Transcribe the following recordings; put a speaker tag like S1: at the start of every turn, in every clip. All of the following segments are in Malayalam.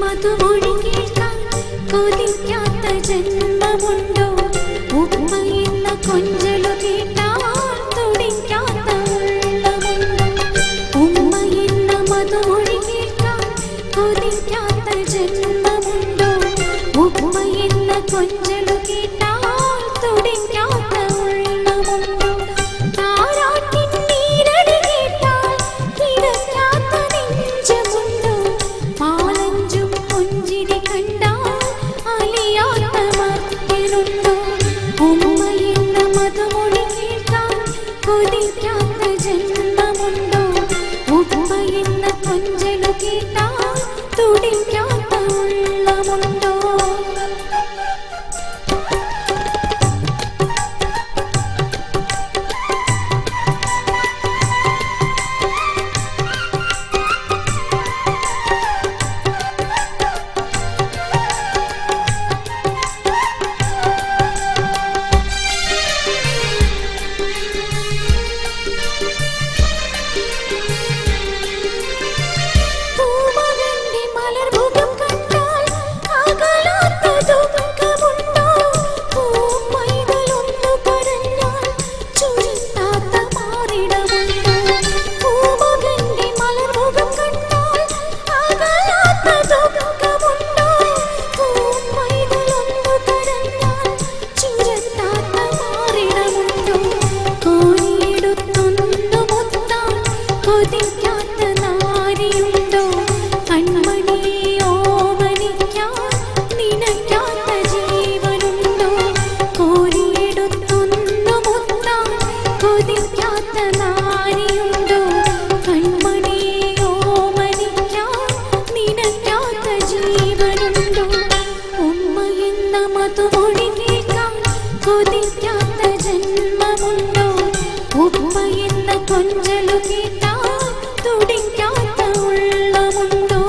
S1: മധുമൊഴി കേൾക്കാൻ കൊതിക്കാത്ത ജന്മമുണ്ടോ? ഉമ്മയെന്ന കൊഞ്ചലു കേട്ടാൽ തുടിക്കാത്ത ഉള്ളമുണ്ടോ? ഉമ്മയെന്ന മധുമൊഴി കേൾക്കാൻ കൊതിക്കാത്ത ജന്മമുണ്ടോ? ഉമ്മയെന്ന കൊഞ്ചലു കേട്ടാൽ തുടിക്കാത്ത ഉള്ളമുണ്ടോ? കൊതിക്കാത്ത ജന്മമുണ്ടോ? ഉമ്മയെന്ന കൊഞ്ചലു കേട്ടാൽ തുടിക്കാത്ത ഉള്ളമുണ്ടോ? കൊതിക്കാത്ത നാരിയുണ്ടോ? കൺമണിയെ ഓമനിക്കാൻ നിനക്കാത്ത ജീവനുണ്ടോ? കോരിയെടുത്തൊന്നു മുത്താൻ കൊതിക്കാത്ത നാരിയുണ്ടോ? കൺമണിയെ ഓമനിക്കാൻ നിനക്കാത്ത ജീവനുണ്ടോ? ഉമ്മയെന്ന മധുമൊഴി കേൾക്കാൻ കൊതിക്കാത്ത ജന്മമുണ്ടോ? ഉമ്മയെന്ന കൊഞ്ചലു കേട്ടാൽ തുടിക്കാത്ത ഉള്ളമുണ്ടോ?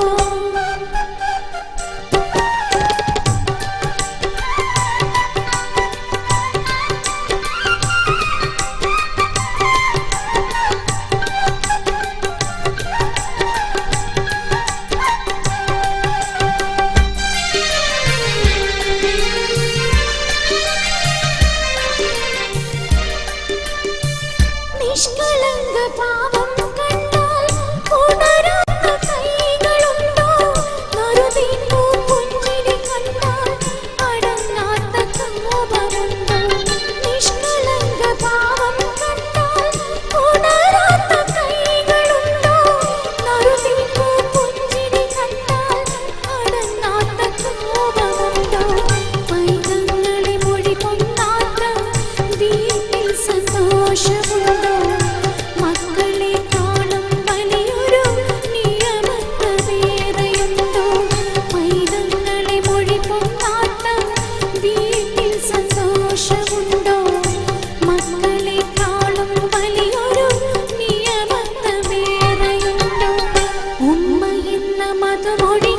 S1: നിഷ്കളങ്ക പാവം കണ്ടാൽ ഉണരാത്ത കൈകളുണ്ടോ? നറുതീർപ്പു പുഞ്ചിരി കണ്ടാൽ അടങ്ങാത്ത കോപമുണ്ടോ? നിഷ്കളങ്ക പാവം കണ്ടാൽ ഉണരാത്ത കൈകളുണ്ടോ? നറുതീർപ്പു പുഞ്ചിരി കണ്ടാൽ അടങ്ങാത്ത കോപമുണ്ടോ? പൈതങ്ങളെ മൊഴി പൊന്നാത്ത വീട്ടിൽ സന്തോഷമുണ്ടോ? ഉമ്മയെന്ന മധുമൊഴി